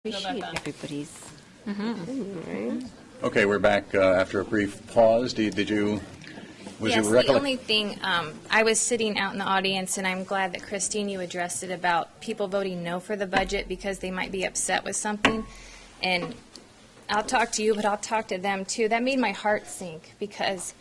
Appreciate everybody's. Okay, we're back after a brief pause. Did you? Was Yes, your the only thing, I was sitting out in the audience, and I'm glad that, Christine, you addressed it about people voting no for the budget because they might be upset with something. And I'll talk to you, but I'll talk to them, too. That made my heart sink because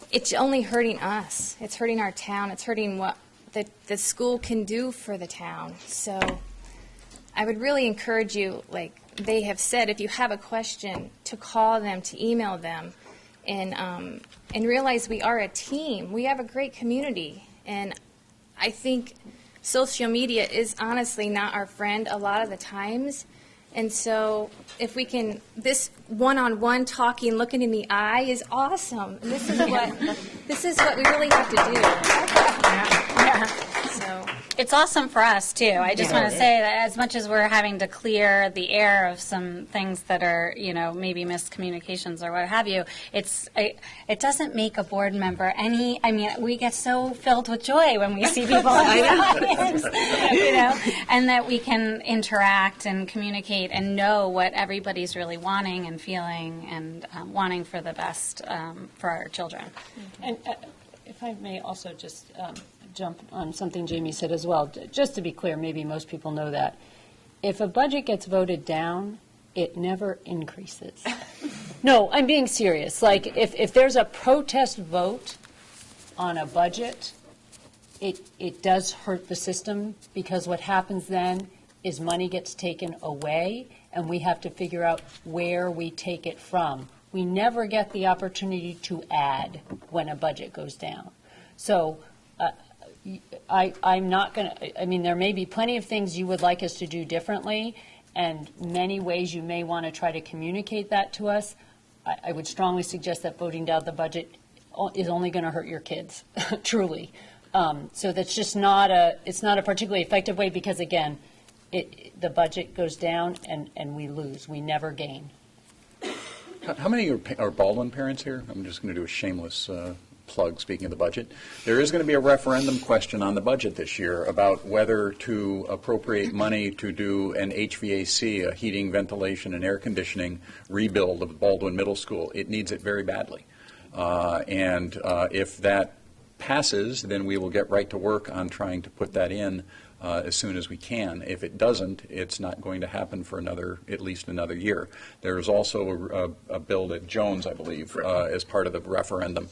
it's only hurting us. It's hurting our town. It's hurting what the school can do for the town. So I would really encourage you, like they have said, if you have a question, to call them, to email them, and realize we are a team. We have a great community, and I think social media is honestly not our friend a lot of the times. And so if we can, this one-on-one talking, looking in the eye is awesome. And this is what we really have to do. Yeah. So It's awesome for us, too. I just want to say that as much as we're having to clear the air of some things that are, maybe miscommunications or what have you, it doesn't make a board member we get so filled with joy when we see people in the audience, and that we can interact and communicate and know what everybody's really wanting and feeling and wanting for the best for our children. And if I may also just jump on something Jamie said as well, just to be clear, maybe most people know that. If a budget gets voted down, it never increases. No, I'm being serious. Like, if there's a protest vote on a budget, it does hurt the system, because what happens then is money gets taken away, and we have to figure out where we take it from. We never get the opportunity to add when a budget goes down. So I'm not going to, there may be plenty of things you would like us to do differently, and many ways you may want to try to communicate that to us. I would strongly suggest that voting down the budget is only going to hurt your kids, truly. So that's just it's not a particularly effective way, because, again, the budget goes down and we lose. We never gain. How many are Baldwin parents here? I'm just going to do a shameless plug, speaking of the budget. There is going to be a referendum question on the budget this year about whether to appropriate money to do an HVAC, a heating, ventilation, and air conditioning rebuild of Baldwin Middle School. It needs it very badly. And if that passes, then we will get right to work on trying to put that in as soon as we can. If it doesn't, it's not going to happen for at least another year. There is also a bill at Jones, I believe, as part of the referendum.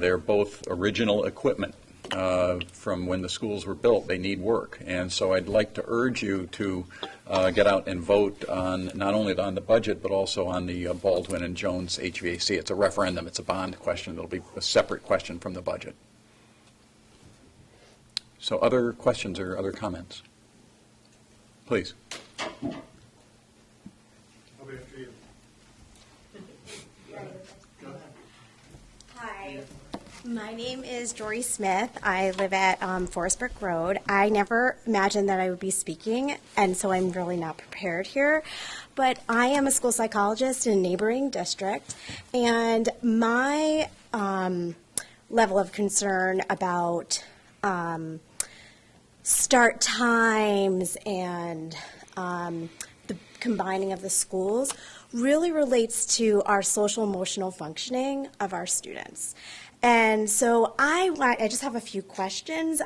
They're both original equipment from when the schools were built. They need work. And so I'd like to urge you to get out and vote on not only on the budget, but also on the Baldwin and Jones HVAC. It's a referendum. It's a bond question. It'll be a separate question from the budget. So other questions or other comments? Please. Hi, my name is Jory Smith. I live at Forest Brook Road. I never imagined that I would be speaking, and so I'm really not prepared here. But I am a school psychologist in a neighboring district, and my level of concern about start times and the combining of the schools really relates to our social emotional functioning of our students. And so I just have a few questions.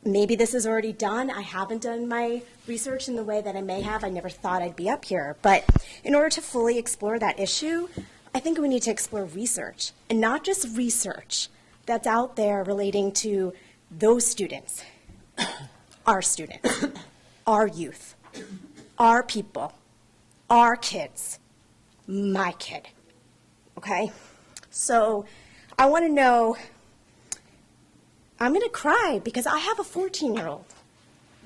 Maybe this is already done. I haven't done my research in the way that I may have. I never thought I'd be up here. But in order to fully explore that issue, I think we need to explore research, and not just research that's out there relating to those students, our students, our youth, our people, our kids, my kid, okay? So I want to know, I'm going to cry because I have a 14-year-old.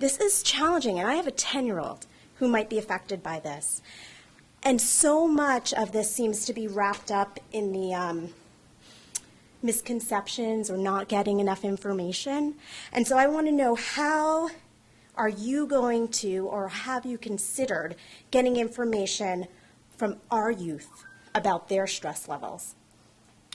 This is challenging, and I have a 10-year-old who might be affected by this. And so much of this seems to be wrapped up in the misconceptions or not getting enough information. And so I want to know, how are you going to, or have you considered getting information from our youth about their stress levels?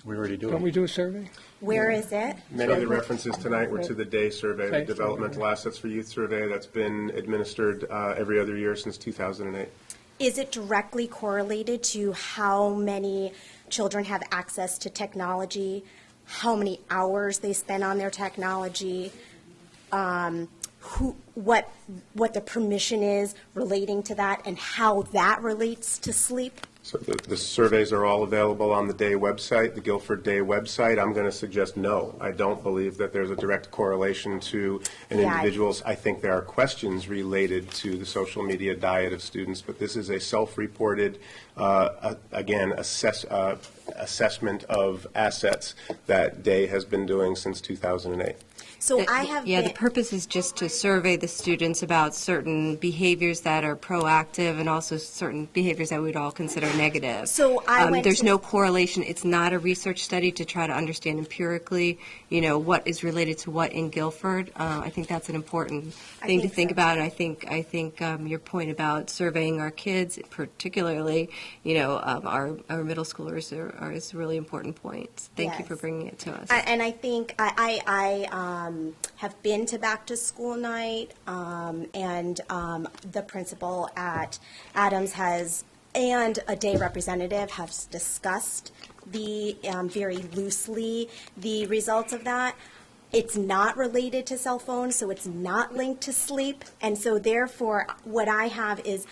We already do Don't we it. do a survey? Where is it? Many of the references tonight were to the DAY survey, the Okay. Developmental Assets for Youth survey that's been administered every other year since 2008. Is it directly correlated to how many children have access to technology, how many hours they spend on their technology, what the permission is relating to that, and how that relates to sleep? So the surveys are all available on the DAY website, the Guilford DAY website. I'm going to suggest no. I don't believe that there's a direct correlation to an Yeah, individual's. I think there are questions related to the social media diet of students, but this is a self-reported, again, assessment of assets that DAY has been doing since 2008. So The- I have Yeah, been, the purpose is just to survey the students about certain behaviors that are proactive and also certain behaviors that we'd all consider negative. So I went There's to- no correlation. It's not a research study to try to understand empirically, what is related to what in Guilford. I think that's an important thing to think think so, about. And I think your point about surveying our kids, particularly, our middle schoolers, is a really important point. Thank you for Yes. bringing it to us. and I think I have been to back to school night, and the principal at Adams and a DAY representative have discussed very loosely the results of that. It's not related to cell phones, so it's not linked to sleep, and so therefore, what I have is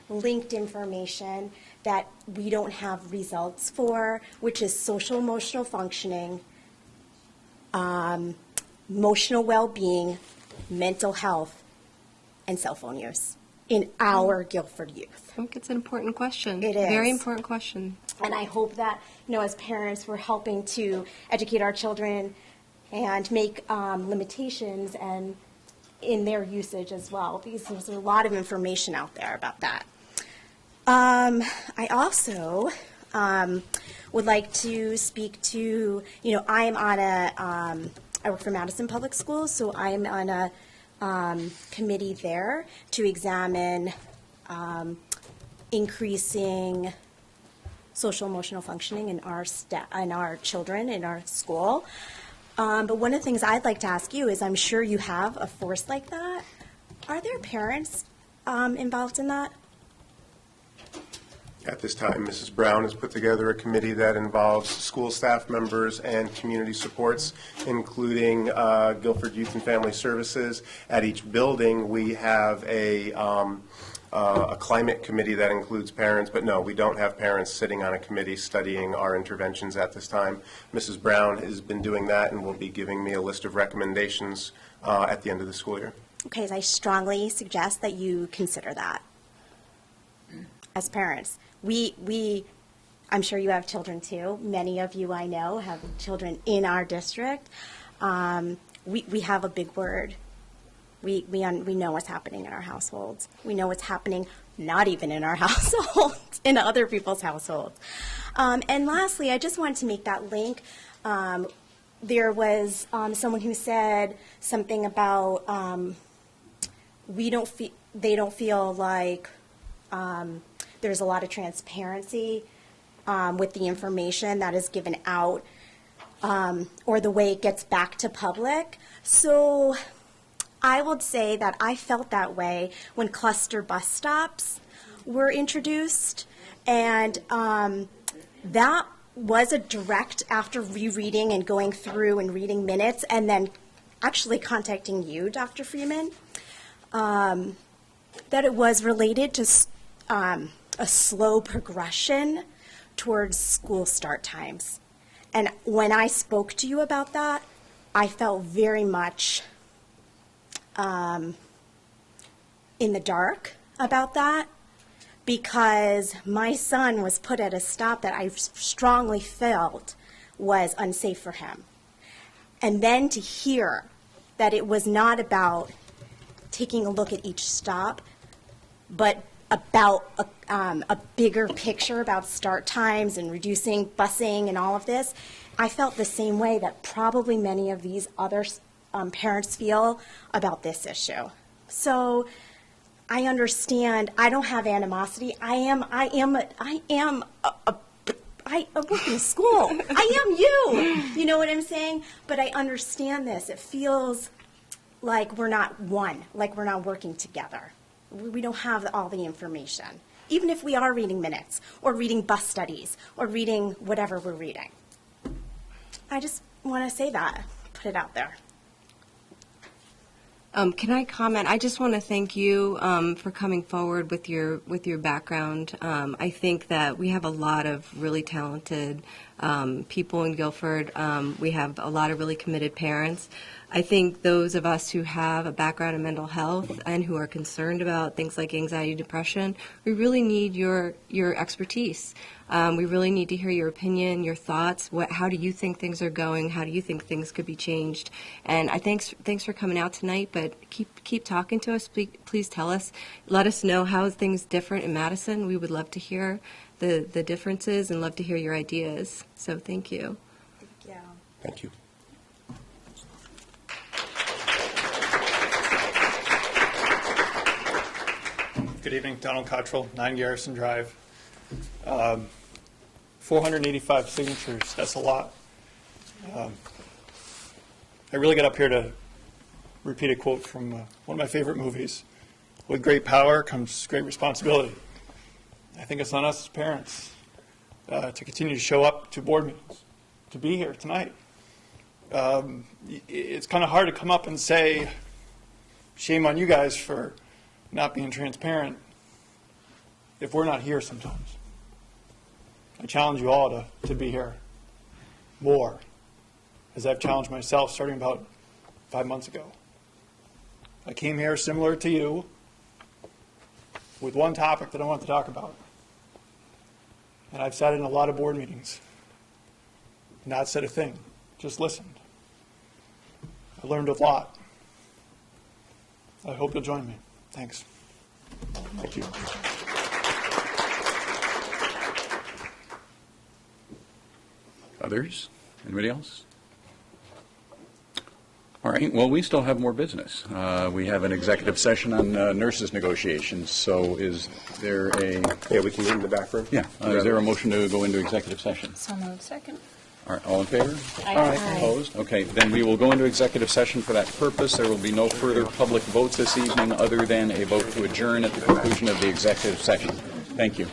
linked information that we don't have results for, which is social emotional functioning, emotional well-being, mental health, and cell phone use in our Guilford youth. I think it's an important question. It is. Very important question. And I hope that, as parents, we're helping to educate our children and make limitations and in their usage as well, because there's a lot of information out there about that. I also would like to speak to, I'm on I work for Madison Public Schools, so I'm on a committee there to examine increasing social emotional functioning in our children in our school. But one of the things I'd like to ask you is, I'm sure you have a force like that. Are there parents involved in that? At this time, Mrs. Brown has put together a committee that involves school staff members and community supports, including Guilford Youth and Family Services. At each building, we have a climate committee that includes parents, but no, we don't have parents sitting on a committee studying our interventions at this time. Mrs. Brown has been doing that and will be giving me a list of recommendations at the end of the school year. Okay, so I strongly suggest that you consider that as parents. I'm sure you have children too. Many of you I know have children in our district. We have a big word. We know what's happening in our households. We know what's happening not even in our households, in other people's households. And lastly, I just wanted to make that link. There was someone who said something about they don't feel like there's a lot of transparency with the information that is given out or the way it gets back to public. So I would say that I felt that way when cluster bus stops were introduced, and that was a direct, after rereading and going through and reading minutes and then actually contacting you, Dr. Freeman, that it was related to a slow progression towards school start times. And when I spoke to you about that, I felt very much in the dark about that, because my son was put at a stop that I strongly felt was unsafe for him. And then to hear that it was not about taking a look at each stop, but about a bigger picture about start times and reducing busing and all of this, I felt the same way that probably many of these other parents feel about this issue. So I understand. I don't have animosity. I I work in a school. I am you. You know what I'm saying? But I understand this. It feels like we're not one, like we're not working together. We don't have all the information, even if we are reading minutes or reading bus studies or reading whatever we're reading. I just want to say that, put it out there. Can I comment? I just want to thank you for coming forward with your background. I think that we have a lot of really talented people in Guilford. We have a lot of really committed parents. I think those of us who have a background in mental health and who are concerned about things like anxiety, depression, we really need your expertise. We really need to hear your opinion, your thoughts. How do you think things are going? How do you think things could be changed? And thanks for coming out tonight. But keep talking to us. Please tell us. Let us know how things different in Madison. We would love to hear the differences and love to hear your ideas. So thank you. Thank you. Thank you. Good evening, Donald Cottrell, 9 Garrison Drive. 485 signatures, that's a lot. I really got up here to repeat a quote from one of my favorite movies. With great power comes great responsibility. I think it's on us as parents to continue to show up to board meetings, to be here tonight. It's kind of hard to come up and say, shame on you guys for not being transparent if we're not here sometimes. I challenge you all to be here more, as I've challenged myself starting about 5 months ago. I came here similar to you with one topic that I want to talk about. And I've sat in a lot of board meetings, not said a thing, just listened. I learned a lot. I hope you'll join me. Thanks. Thank you. Others? Anybody else? All right, well, we still have more business. We have an executive session on nurses negotiations, so is there a... Yeah, we can meet in the back room. Yeah, is there a motion to go into executive session? So moved. Second. All right, all in favor? Aye. Opposed? Okay, then we will go into executive session for that purpose. There will be no further public votes this evening other than a vote to adjourn at the conclusion of the executive session. Thank you.